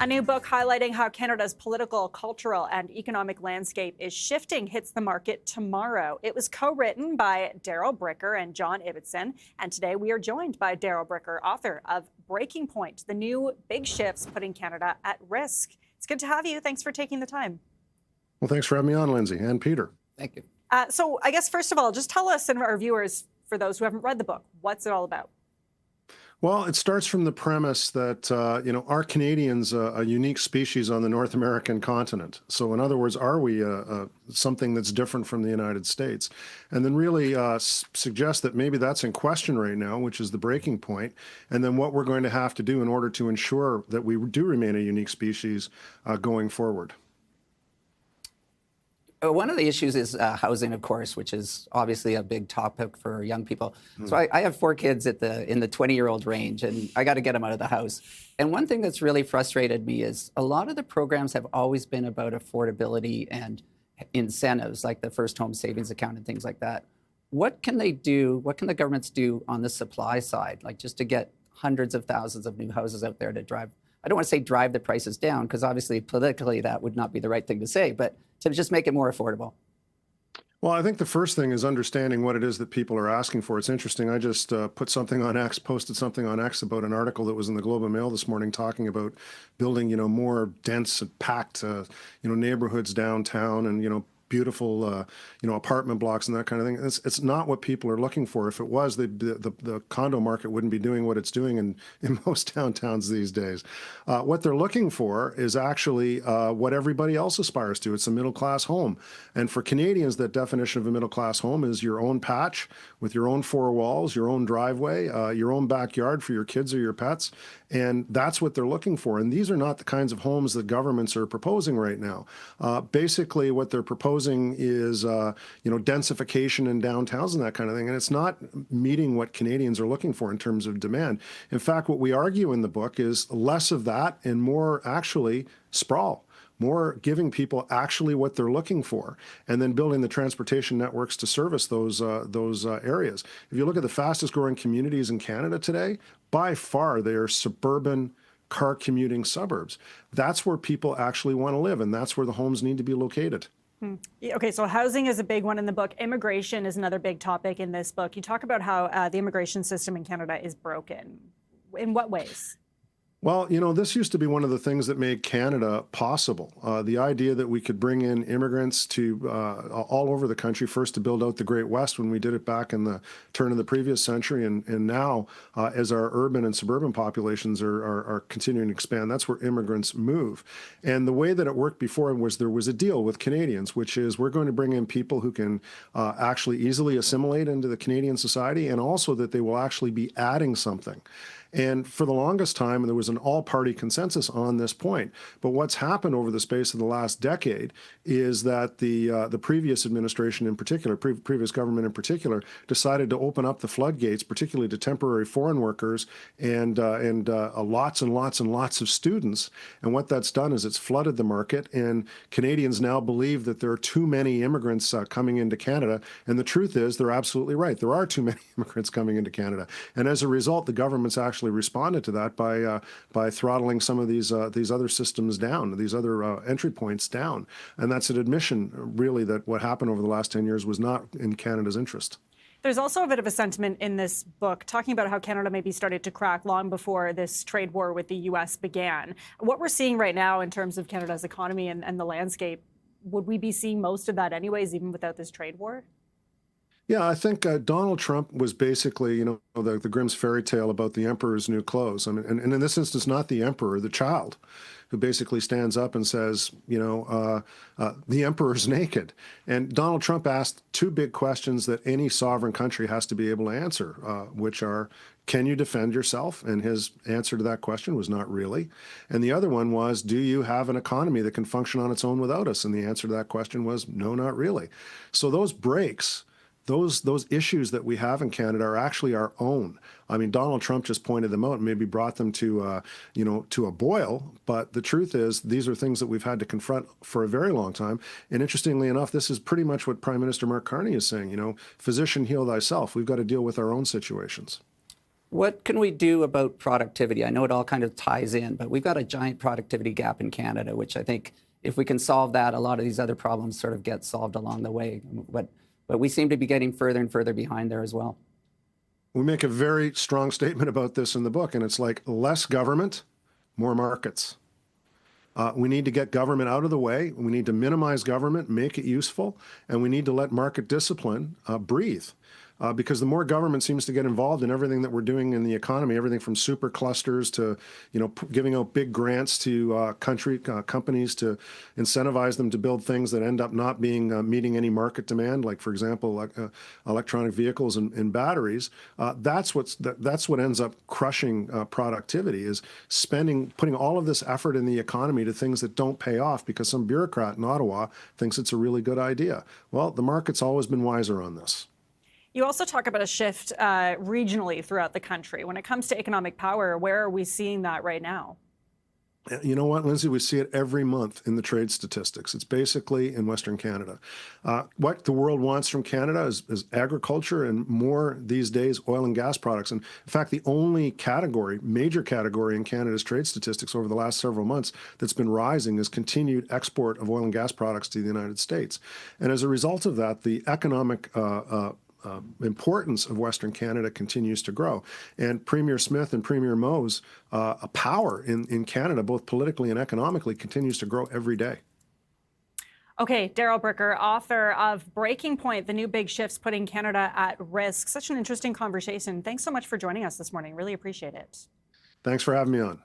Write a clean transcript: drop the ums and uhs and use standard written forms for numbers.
A new book highlighting how Canada's political, cultural, and economic landscape is shifting hits the market tomorrow. It was co-written by Darrell Bricker and John Ibbitson. And today we are joined by Darrell Bricker, author of Breaking Point, the new big shifts putting Canada at risk. It's good to have you. Thanks for taking the time. Well, thanks for having me on, Lindsay, and Peter. Thank you. So I guess, first of all, just tell us and our viewers, for those who haven't read the book, what's it all about? Well, it starts from the premise that, are Canadians a unique species on the North American continent? So in other words, are we something that's different from the United States? And then really suggest that maybe that's in question right now, which is the breaking point, and then what we're going to have to do in order to ensure that we do remain a unique species going forward. One of the issues is housing, of course, which is obviously a big topic for young people. So I have 4 kids in the 20-year-old range, and I got to get them out of the house. And one thing that's really frustrated me is a lot of the programs have always been about affordability and incentives, like the first home savings account and things like that. What can they do? What can the governments do on the supply side, like just to get hundreds of thousands of new houses out there to drive? I don't want to say drive the prices down, because obviously politically that would not be the right thing to say, but to just make it more affordable. Well, I think the first thing is understanding what it is that people are asking for. It's interesting. I just posted something on X about an article that was in the Globe and Mail this morning talking about building, more dense and packed, neighborhoods downtown and, beautiful, apartment blocks and that kind of thing. It's not what people are looking for. If it was, the condo market wouldn't be doing what it's doing in most downtowns these days. What they're looking for is actually what everybody else aspires to. It's a middle-class home. And for Canadians, that definition of a middle-class home is your own patch with your own 4 walls, your own driveway, your own backyard for your kids or your pets. And that's what they're looking for. And these are not the kinds of homes that governments are proposing right now. Basically, what they're proposing is, densification in downtowns and that kind of thing. And it's not meeting what Canadians are looking for in terms of demand. In fact, what we argue in the book is less of that and more actually sprawl. More giving people actually what they're looking for, and then building the transportation networks to service those areas. If you look at the fastest growing communities in Canada today, by far they are suburban, car commuting suburbs. That's where people actually want to live, and that's where the homes need to be located. Okay, so housing is a big one in the book. Immigration is another big topic in this book. You talk about how the immigration system in Canada is broken. In what ways? Well, this used to be one of the things that made Canada possible. The idea that we could bring in immigrants to all over the country, first to build out the Great West when we did it back in the turn of the previous century, and now as our urban and suburban populations are continuing to expand, that's where immigrants move. And the way that it worked before was there was a deal with Canadians, which is we're going to bring in people who can actually easily assimilate into the Canadian society, and also that they will actually be adding something. And for the longest time, there was an all-party consensus on this point. But what's happened over the space of the last decade is that the previous administration in particular, previous government in particular, decided to open up the floodgates, particularly to temporary foreign workers and lots and lots and lots of students. And what that's done is it's flooded the market, and Canadians now believe that there are too many immigrants coming into Canada. And the truth is, they're absolutely right. There are too many immigrants coming into Canada. And as a result, the government's actually responded to that by throttling some of these other systems down, these other entry points down. And that's an admission, really, that what happened over the last 10 years was not in Canada's interest. There's also a bit of a sentiment in this book talking about how Canada maybe started to crack long before this trade war with the U.S. began. What we're seeing right now in terms of Canada's economy and the landscape, would we be seeing most of that anyways, even without this trade war? Yeah, I think Donald Trump was basically, the Grimm's fairy tale about the emperor's new clothes. I mean, and in this instance, not the emperor, the child, who basically stands up and says, the emperor's naked. And Donald Trump asked 2 big questions that any sovereign country has to be able to answer, which are, can you defend yourself? And his answer to that question was not really. And the other one was, do you have an economy that can function on its own without us? And the answer to that question was, no, not really. So those breaks, those issues that we have in Canada are actually our own. I mean, Donald Trump just pointed them out and maybe brought them to a boil. But the truth is, these are things that we've had to confront for a very long time. And interestingly enough, this is pretty much what Prime Minister Mark Carney is saying. Physician, heal thyself. We've got to deal with our own situations. What can we do about productivity? I know it all kind of ties in, but we've got a giant productivity gap in Canada, which I think if we can solve that, a lot of these other problems sort of get solved along the way. But we seem to be getting further and further behind there as well. We make a very strong statement about this in the book, and it's like less government, more markets. We need to get government out of the way. We need to minimize government, make it useful, and we need to let market discipline breathe. Because the more government seems to get involved in everything that we're doing in the economy, everything from super clusters to, giving out big grants to companies to incentivize them to build things that end up not being meeting any market demand, like, for example, electronic vehicles and batteries. That's what ends up crushing productivity, is putting all of this effort in the economy to things that don't pay off because some bureaucrat in Ottawa thinks it's a really good idea. Well, the market's always been wiser on this. You also talk about a shift regionally throughout the country. When it comes to economic power, where are we seeing that right now? You know what, Lindsay? We see it every month in the trade statistics. It's basically in Western Canada. What the world wants from Canada is agriculture and more these days oil and gas products. And in fact, the only major category in Canada's trade statistics over the last several months that's been rising is continued export of oil and gas products to the United States. And as a result of that, the economic importance of Western Canada continues to grow. And Premier Smith and Premier Moe's power in Canada, both politically and economically, continues to grow every day. Okay, Darrell Bricker, author of Breaking Point, The New Big Shifts Putting Canada at Risk. Such an interesting conversation. Thanks so much for joining us this morning. Really appreciate it. Thanks for having me on.